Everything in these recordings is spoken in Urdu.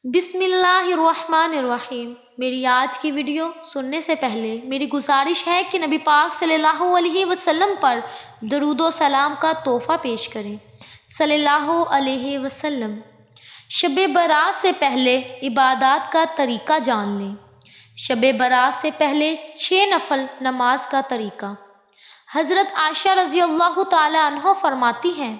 بسم اللہ الرحمن الرحیم۔ میری آج کی ویڈیو سننے سے پہلے میری گزارش ہے کہ نبی پاک صلی اللہ علیہ وسلم پر درود و سلام کا تحفہ پیش کریں۔ صلی اللہ علیہ وسلم۔ شب برات سے پہلے عبادات کا طریقہ جان لیں۔ شب برات سے پہلے 6 نفل نماز کا طریقہ۔ حضرت عائشہ رضی اللہ تعالی عنہ فرماتی ہیں،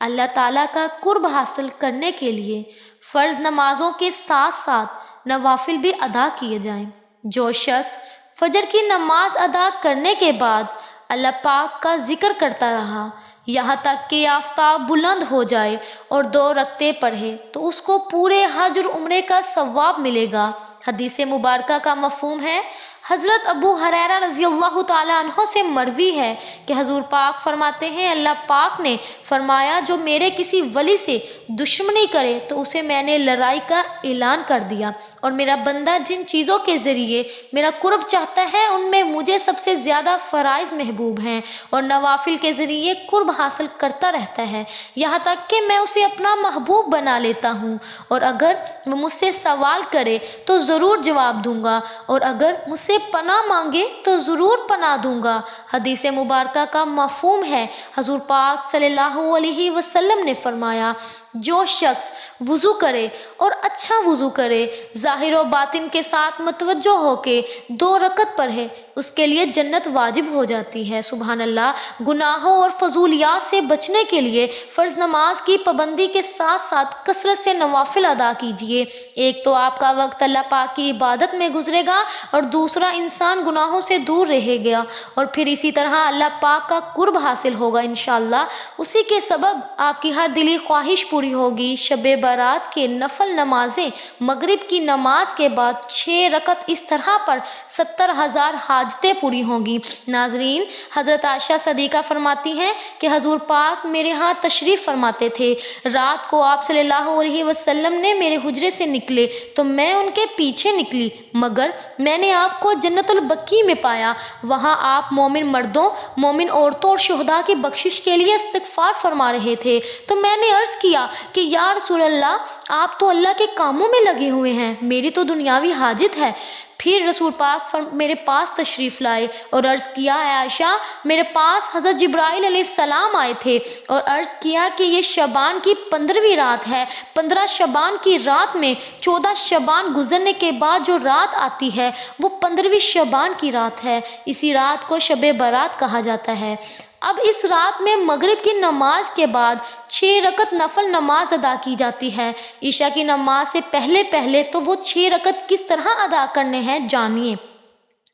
اللہ تعالیٰ کا قرب حاصل کرنے کے لیے فرض نمازوں کے ساتھ ساتھ نوافل بھی ادا کیے جائیں۔ جو شخص فجر کی نماز ادا کرنے کے بعد اللہ پاک کا ذکر کرتا رہا یہاں تک کہ آفتاب بلند ہو جائے اور 2 رکعتیں پڑھے تو اس کو پورے حج اور عمرے کا ثواب ملے گا۔ حدیث مبارکہ کا مفہوم ہے، حضرت ابو ہریرہ رضی اللہ تعالیٰ عنہ سے مروی ہے کہ حضور پاک فرماتے ہیں، اللہ پاک نے فرمایا جو میرے کسی ولی سے دشمنی کرے تو اسے میں نے لڑائی کا اعلان کر دیا، اور میرا بندہ جن چیزوں کے ذریعے میرا قرب چاہتا ہے ان میں مجھے سب سے زیادہ فرائض محبوب ہیں، اور نوافل کے ذریعے قرب حاصل کرتا رہتا ہے یہاں تک کہ میں اسے اپنا محبوب بنا لیتا ہوں، اور اگر وہ مجھ سے سوال کرے تو ضرور جواب دوں گا، اور اگر مجھ سے پناہ مانگے تو ضرور پناہ دوں گا۔ حدیث مبارکہ کا مفہوم ہے، حضور پاک صلی اللہ علیہ وسلم نے فرمایا، جو شخص وضو کرے اور اچھا وضو کرے، ظاہر و باطن کے ساتھ متوجہ ہو کے 2 رکعت پڑھے، اس کے لیے جنت واجب ہو جاتی ہے۔ سبحان اللہ۔ گناہوں اور فضولیات سے بچنے کے لیے فرض نماز کی پابندی کے ساتھ ساتھ کثرت سے نوافل ادا کیجیے۔ ایک تو آپ کا وقت اللہ پاک کی عبادت میں گزرے گا، اور دوسرا انسان گناہوں سے دور رہے گا، اور پھر اسی طرح اللہ پاک کا قرب حاصل ہوگا انشاءاللہ۔ اسی کے سبب آپ کی ہر دلی خواہش پوری ہوگی۔ شب برات کے نفل نمازیں مغرب کی نماز کے بعد 6 رکعت، اس طرح پر 70,000 حاجتیں پوری ہوں گی۔ ناظرین، حضرت عائشہ صدیقہ فرماتی ہیں کہ حضور پاک میرے ہاں تشریف فرماتے تھے، رات کو آپ صلی اللہ علیہ وسلم نے میرے حجرے سے نکلے تو میں ان کے پیچھے نکلی، مگر میں نے آپ کو جنت البقیع میں پایا، وہاں آپ مومن مردوں، مومن عورتوں اور شہداء کی بخشش کے لیے استغفار فرما رہے تھے، تو میں نے عرض کیا کہ یا رسول اللہ، آپ تو اللہ کے کاموں میں لگے ہوئے ہیں، میری تو دنیاوی حاجت ہے۔ پھر رسول پاک میرے پاس تشریف لائے اور عرض کیا، اے عائشہ، میرے پاس حضرت جبرائیل علیہ السلام آئے تھے اور عرض کیا کہ یہ شعبان کی 15ویں رات ہے، 15 شعبان کی رات میں 14 شعبان گزرنے کے بعد جو رات آتی ہے وہ 15ویں شعبان کی رات ہے، اسی رات کو شب برات کہا جاتا ہے۔ اب اس رات میں مغرب کی نماز کے بعد 6 رکعت نفل نماز ادا کی جاتی ہے۔ عشاء کی نماز سے پہلے تو وہ 6 رکعت کس طرح ادا کرنے ہیں جانیے۔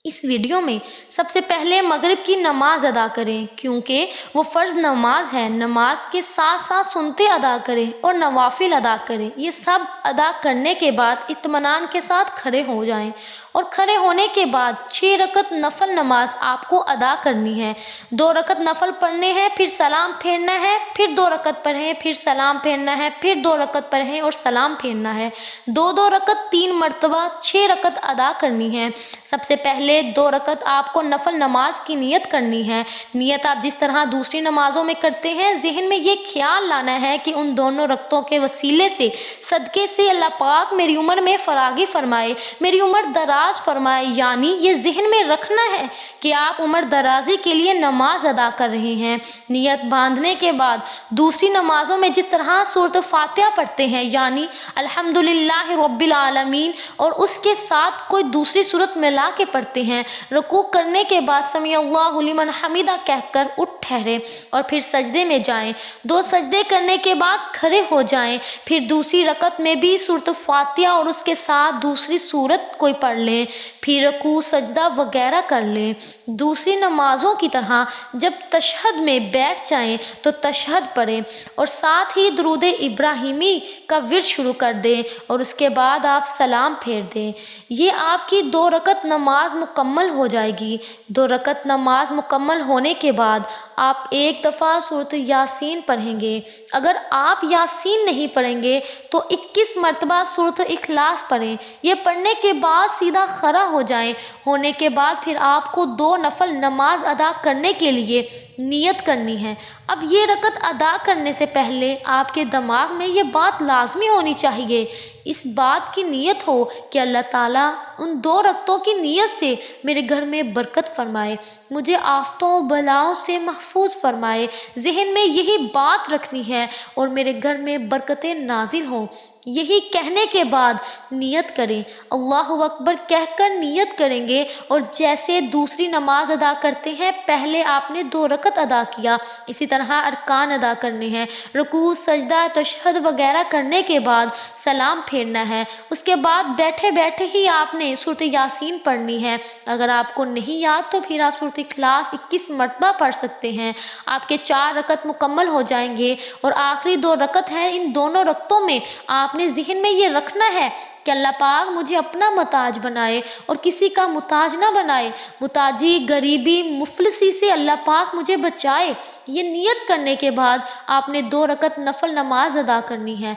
اس ویڈیو میں سب سے پہلے مغرب کی نماز ادا کریں، کیونکہ وہ فرض نماز ہے۔ نماز کے ساتھ ساتھ سنتے ادا کریں اور نوافل ادا کریں۔ یہ سب ادا کرنے کے بعد اطمینان کے ساتھ کھڑے ہو جائیں، اور کھڑے ہونے کے بعد 6 رکعت نفل نماز آپ کو ادا کرنی ہے۔ 2 رکعت نفل پڑھنے ہیں، پھر سلام پھیرنا ہے، پھر 2 رکعت پڑھیں، پھر سلام پھیرنا ہے، پھر 2 رکعت پڑھیں اور سلام پھیرنا ہے۔ 2 رکعت 3 مرتبہ 6 رکعت ادا کرنی ہے۔ سب سے پہلے 2 رکعت آپ کو نفل نماز کی نیت کرنی ہے۔ نیت آپ جس طرح دوسری نمازوں میں کرتے ہیں، ذہن میں یہ خیال لانا ہے کہ ان دونوں رکعتوں کے وسیلے سے، صدقے سے اللہ پاک میری عمر میں فراغی فرمائے، میری عمر دراز فرمائے، یعنی یہ ذہن میں رکھنا ہے کہ آپ عمر درازی کے لیے نماز ادا کر رہے ہیں۔ نیت باندھنے کے بعد دوسری نمازوں میں جس طرح سورۃ فاتحہ پڑھتے ہیں، یعنی الحمدللہ رب العالمین، اور اس کے ساتھ کوئی دوسری سورت ملا کے پڑھتے ہیں، رکوع کرنے کے بعد سمیع اللہ لمن حمیدہ کہہ کر اٹھ ٹھہرے اور پھر سجدے میں جائیں۔ 2 سجدے کرنے کے بعد کھڑے ہو جائیں، پھر دوسری رکعت میں بھی سورۃ فاتحہ اور اس کے ساتھ دوسری سورت کوئی پڑھ لیں، پھر رکوع سجدہ وغیرہ کر لیں۔ دوسری نمازوں کی طرح جب تشہد میں بیٹھ جائیں تو تشہد پڑھیں، اور ساتھ ہی درود ابراہیمی کا ورد شروع کر دیں، اور اس کے بعد آپ سلام پھیر دیں۔ یہ آپ کی 2 رکعت نماز مکمل ہو جائے گی۔ 2 رکعت نماز مکمل ہونے کے بعد آپ ایک دفعہ سورۃ یاسین پڑھیں گے۔ اگر آپ یاسین نہیں پڑھیں گے تو 21 مرتبہ سورۃ اخلاص پڑھیں۔ یہ پڑھنے کے بعد سیدھا کھڑا ہو جائیں۔ ہونے کے بعد پھر آپ کو 2 نفل نماز ادا کرنے کے لیے نیت کرنی ہے۔ اب یہ رکعت ادا کرنے سے پہلے آپ کے دماغ میں یہ بات لازمی ہونی چاہیے، اس بات کی نیت ہو کہ اللہ تعالیٰ ان 2 رکعتوں کی نیت سے میرے گھر میں برکت فرمائے، مجھے آفتوں بلاؤں سے محفوظ فرمائے، ذہن میں یہی بات رکھنی ہے اور میرے گھر میں برکتیں نازل ہوں۔ یہی کہنے کے بعد نیت کریں، اللہ اکبر کہہ کر نیت کریں گے، اور جیسے دوسری نماز ادا کرتے ہیں پہلے آپ نے 2 رکعت ادا کیا، اسی طرح ارکان ادا کرنے ہیں، رکوع سجدہ تشہد وغیرہ کرنے کے بعد سلام پھیرنا ہے۔ اس کے بعد بیٹھے بیٹھے ہی آپ نے سورۃ یاسین پڑھنی ہے، اگر آپ کو نہیں یاد تو پھر آپ سورۃ اخلاص 21 مرتبہ پڑھ سکتے ہیں۔ آپ کے 4 رکعت مکمل ہو جائیں گے، اور آخری 2 رکعت ہیں، ان دونوں رکعتوں میں آپ نے ذہن میں یہ رکھنا ہے کہ اللہ پاک مجھے اپنا محتاج بنائے اور کسی کا محتاج نہ بنائے، محتاجی غریبی مفلسی سے اللہ پاک مجھے بچائے۔ یہ نیت کرنے کے بعد آپ نے 2 رکعت نفل نماز ادا کرنی ہے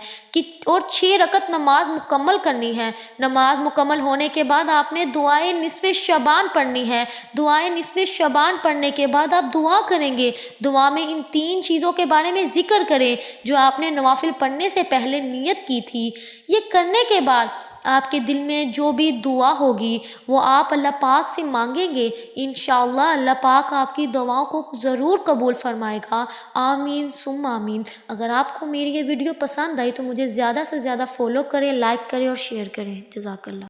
اور 6 رکعت نماز مکمل کرنی ہے۔ نماز مکمل ہونے کے بعد آپ نے دعائے نصف شعبان پڑھنی ہے۔ دعائے نصف شعبان پڑھنے کے بعد آپ دعا کریں گے، دعا میں ان 3 چیزوں کے بارے میں ذکر کریں جو آپ نے نوافل پڑھنے سے پہلے نیت کی تھی۔ یہ کرنے کے بعد آپ کے دل میں جو بھی دعا ہوگی وہ آپ اللہ پاک سے مانگیں گے، انشاءاللہ اللہ پاک آپ کی دعاؤں کو ضرور قبول فرمائے گا۔ آمین ثم آمین۔ اگر آپ کو میری یہ ویڈیو پسند آئی تو مجھے زیادہ سے زیادہ فالو کریں، لائک کریں اور شیئر کریں۔ جزاک اللہ۔